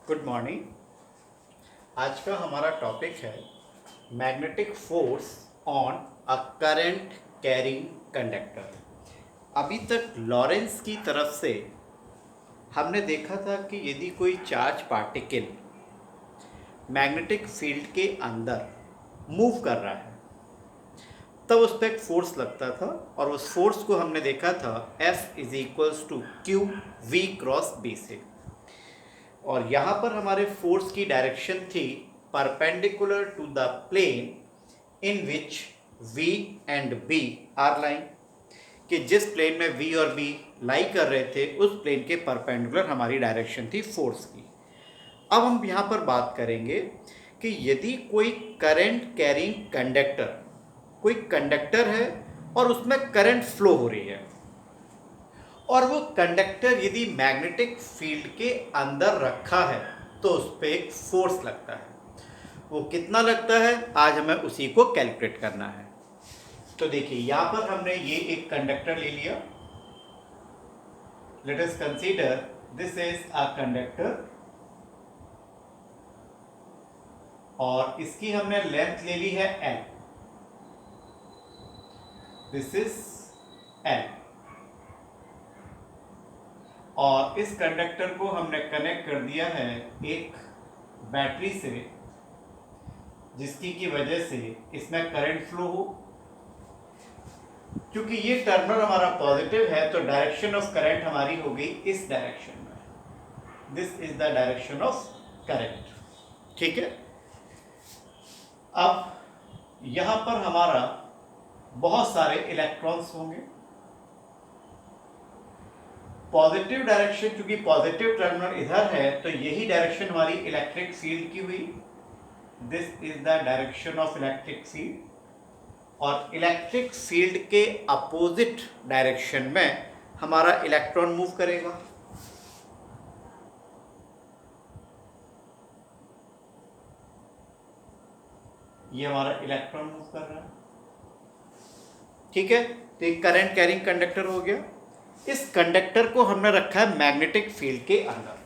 Good morning. आज का हमारा टॉपिक है magnetic force on a current carrying conductor. अभी तक लॉरेंस की तरफ से हमने देखा था कि यदि कोई चार्ज पार्टिकल मैग्नेटिक फील्ड के अंदर मूव कर रहा है तब उस पर एक फोर्स लगता था और उस फोर्स को हमने देखा था F is equals to q v cross b से। और यहाँ पर हमारे फोर्स की डायरेक्शन थी perpendicular to the plane in which V and B are lying, कि जिस प्लेन में V और B लाई कर रहे थे उस प्लेन के परपेंडिकुलर हमारी डायरेक्शन थी फोर्स की। अब हम यहाँ पर बात करेंगे कि यदि कोई करंट कैरिंग कंडक्टर, कोई कंडक्टर है और उसमें करंट फ्लो हो रही है और वो कंडक्टर यदि मैग्नेटिक फील्ड के अंदर रखा है तो उस पर एक फोर्स लगता है। वो कितना लगता है आज हमें उसी को कैलकुलेट करना है। तो देखिए यहाँ पर हमने ये एक कंडक्टर ले लिया। Let us consider this is a conductor और इसकी हमने लेंथ ले ली है L। दिस इज L और इस कंडक्टर को हमने कनेक्ट कर दिया है एक बैटरी से, जिसकी की वजह से इसमें करंट फ्लो हो। क्योंकि ये टर्मिनल हमारा पॉजिटिव है तो डायरेक्शन ऑफ करंट हमारी हो गई इस डायरेक्शन में। This is the direction of current. ठीक है। अब यहां पर हमारा बहुत सारे इलेक्ट्रॉन्स होंगे। पॉजिटिव डायरेक्शन, क्योंकि पॉजिटिव टर्मिनल इधर है तो यही डायरेक्शन हमारी इलेक्ट्रिक फील्ड की हुई। This is the direction of electric field और इलेक्ट्रिक फील्ड के अपोजिट डायरेक्शन में हमारा इलेक्ट्रॉन मूव करेगा। ये हमारा इलेक्ट्रॉन मूव कर रहा है। ठीक है, तो एक करंट कैरिंग कंडक्टर हो गया। इस कंडक्टर को हमने रखा है मैग्नेटिक फील्ड के अंदर।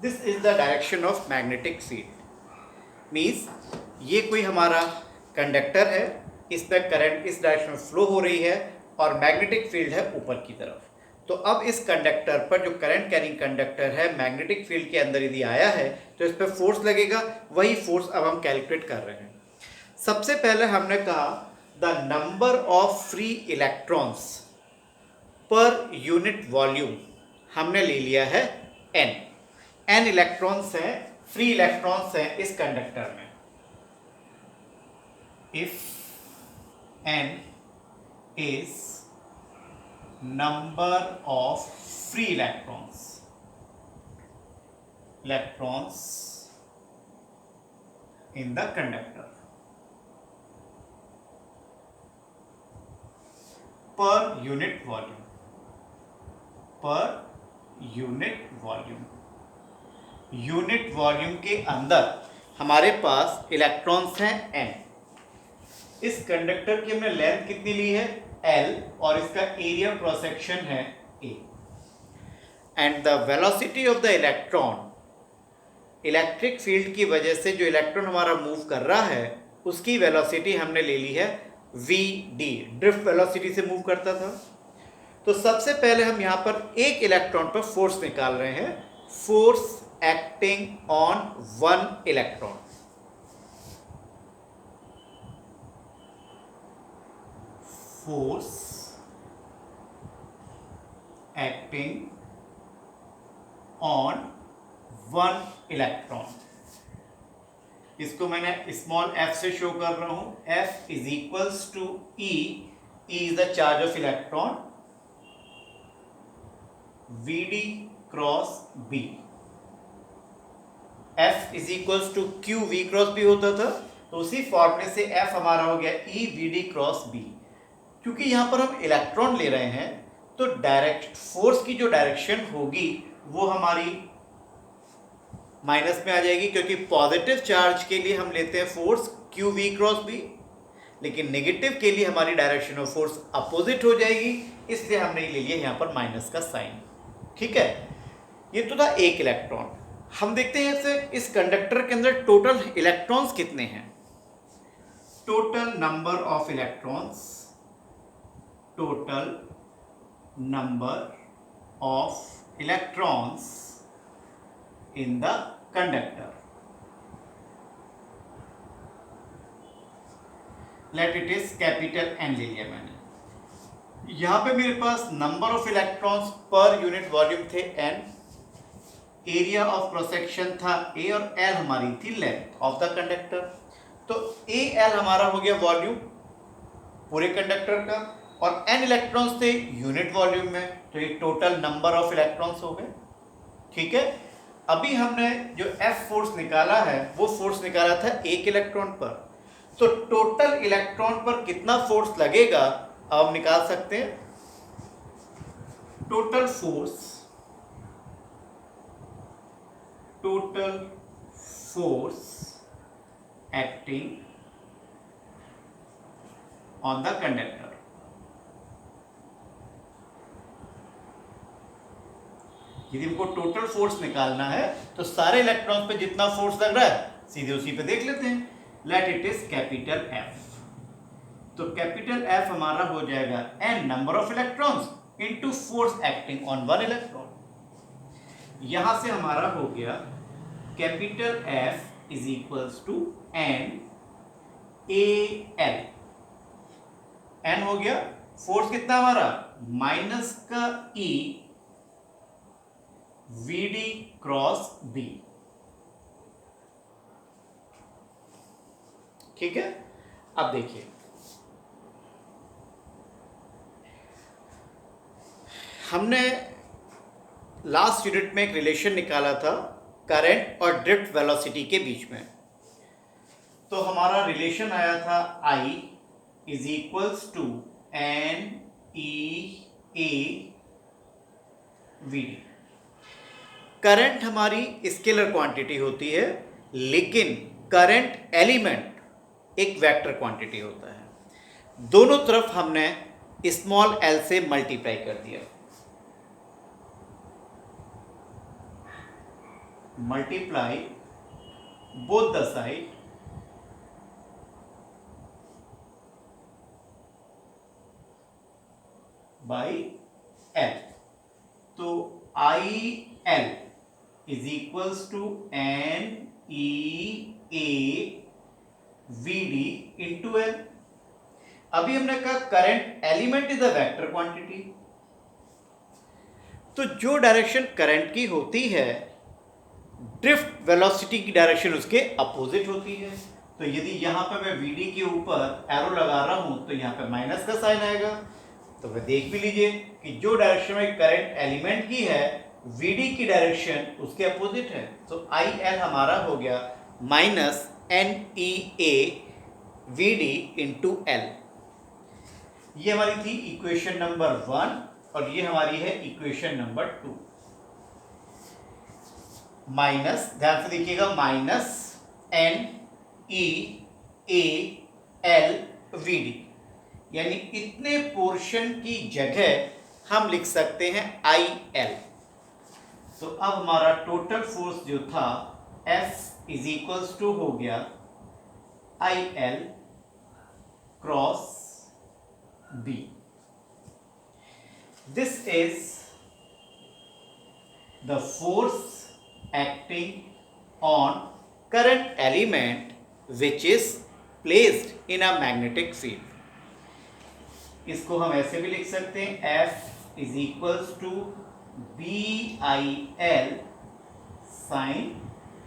This is the direction of magnetic field. Means ये कोई हमारा कंडक्टर है, इस पर करंट इस डायरेक्शन में फ्लो हो रही है और मैग्नेटिक फील्ड है ऊपर की तरफ। तो अब इस कंडक्टर पर जो करंट कैरिंग कंडक्टर है मैग्नेटिक फील्ड के अंदर यदि आया है तो इस पर फोर्स लगेगा। वही फोर्स अब हम कैलकुलेट कर रहे हैं। सबसे पहले हमने कहा the number of free electrons per unit volume हमने ले लिया है n इलेक्ट्रॉन्स हैं, फ्री इलेक्ट्रॉन्स हैं इस कंडक्टर में। If n is number of free electrons in the conductor per unit volume unit volume के अंदर हमारे पास इलेक्ट्रॉन्स हैं n। इस कंडक्टर की हमने लेंथ कितनी ली है L और इसका एरिया क्रॉस सेक्शन है A। And the velocity of the electron, electric field की वजह से जो इलेक्ट्रॉन हमारा मूव कर रहा है उसकी वेलोसिटी हमने ले ली है vd, ड्रिफ्ट वेलोसिटी से मूव करता था। तो सबसे पहले हम यहां पर एक इलेक्ट्रॉन पर फोर्स निकाल रहे हैं। Force acting on one electron. Force acting on one electron, इसको मैंने स्मॉल f से शो कर रहा हूं। F is equals to E is the charge of electron, Vd cross B। F is equals to Q V cross B होता था, तो उसी फॉर्मूले से F हमारा हो गया E Vd क्रॉस B। क्योंकि यहां पर हम इलेक्ट्रॉन ले रहे हैं तो डायरेक्ट फोर्स की जो डायरेक्शन होगी वो हमारी माइनस में आ जाएगी, क्योंकि पॉजिटिव चार्ज के लिए हम लेते हैं force q v cross b, लेकिन नेगेटिव के लिए हमारी डायरेक्शन ऑफ फोर्स अपोजिट हो जाएगी, इसलिए हमने ले लिया यहाँ पर माइनस का साइन। ठीक है, ये तो था एक इलेक्ट्रॉन। हम देखते हैं इसे, इस कंडक्टर के अंदर टोटल इलेक्ट्रॉन्स कितने हैं। Total number of electrons, total number of electrons in the conductor, let it is capital N ले लिया मैंने। यहां पे मेरे पास number of electrons per unit volume थे n, area of cross section था a, और l हमारी थी लेंथ ऑफ द कंडक्टर। तो a l हमारा हो गया वॉल्यूम पूरे कंडक्टर का, और n इलेक्ट्रॉन्स थे यूनिट वॉल्यूम में, तो ये टोटल नंबर ऑफ इलेक्ट्रॉन्स हो गए। ठीक है, अभी हमने जो F फोर्स निकाला है वो फोर्स निकाला था एक इलेक्ट्रॉन पर, तो टोटल इलेक्ट्रॉन पर कितना फोर्स लगेगा अब हम निकाल सकते हैं। Total force acting on the conductor, यदि हमको टोटल फोर्स निकालना है तो सारे इलेक्ट्रॉन्स पे जितना फोर्स लग रहा है सीधे उसी पे देख लेते हैं। Let it is capital F, तो कैपिटल F हमारा हो जाएगा n number of electrons into force acting on one electron. यहां से हमारा हो गया capital F is equals to n AL, n हो गया, फोर्स कितना हमारा माइनस का E VD क्रॉस B। ठीक है, अब देखिए हमने लास्ट यूनिट में एक रिलेशन निकाला था करंट और ड्रिफ्ट वेलोसिटी के बीच में। तो हमारा रिलेशन आया था I is equals to N E A V D। Current हमारी स्केलर क्वांटिटी होती है, लेकिन करंट एलिमेंट एक वेक्टर क्वांटिटी होता है। दोनों तरफ हमने स्मॉल l से मल्टीप्लाई कर दिया, multiply both the side by l, तो IL is equals to NEA VD into L। अभी हमने कहा current element is a vector quantity, तो जो डायरेक्शन करंट की होती है ड्रिफ्ट वेलोसिटी की डायरेक्शन उसके अपोजिट होती है। तो यदि यहां पे मैं VD के ऊपर एरो लगा रहा हूं तो यहां पे माइनस का साइन आएगा। तो वह देख भी लीजिए कि जो डायरेक्शन में करंट एलिमेंट की है VD की डायरेक्शन उसके अपोजिट है। तो IL हमारा हो गया minus NEA VD into L। ये हमारी थी इक्वेशन नंबर 1 और ये हमारी है इक्वेशन नंबर 2। माइनस, ध्यान से देखिएगा, माइनस NEA L VD, यानी इतने पोर्शन की जगह हम लिख सकते हैं IL। तो अब हमारा टोटल फोर्स जो था F इज इक्वल्स टू हो गया IL cross B। This is the force acting on current element which is placed in a magnetic field. इसको हम ऐसे भी लिख सकते हैं F is equals to BIL sin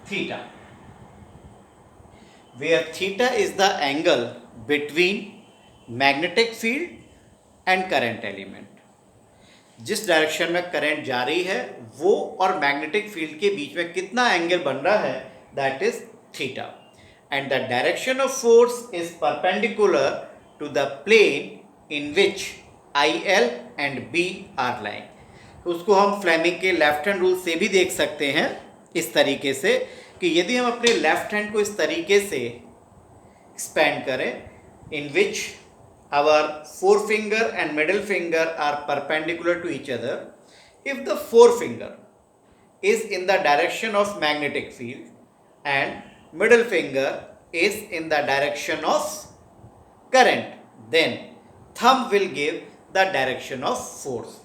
theta, where theta is the angle between magnetic field and current element। जिस direction में current जा रही है वो और मैग्नेटिक फील्ड के बीच में कितना एंगल बन रहा है, that is theta, and the direction of force is perpendicular to the plane in which IL and B are lying. उसको हम फ्लेमिंग के लेफ्ट हैंड रूल से भी देख सकते हैं। इस तरीके से कि यदि हम अपने लेफ्ट हैंड को इस तरीके से एक्सपेंड करें, in which our forefinger and middle finger are perpendicular to each other, if the forefinger is in the direction of magnetic field and middle finger is in the direction of current, then thumb will give the direction of force.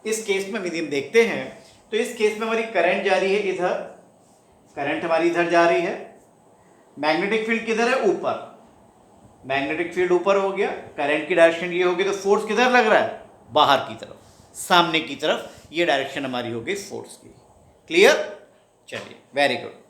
इस case में यदि हम देखते हैं तो इस case में हमारी करंट जा रही है इधर, करंट हमारी इधर जा रही है, मैग्नेटिक फील्ड किधर है? ऊपर, मैग्नेटिक फील्ड ऊपर हो गया, करंट की डायरेक्शन ये होगी, तो फोर्स किधर लग रहा है? बाहर की तरफ, सामने की तरफ, ये डायरेक्शन हमारी होगी फोर्स की। क्लियर? चलिए, वेरी गुड।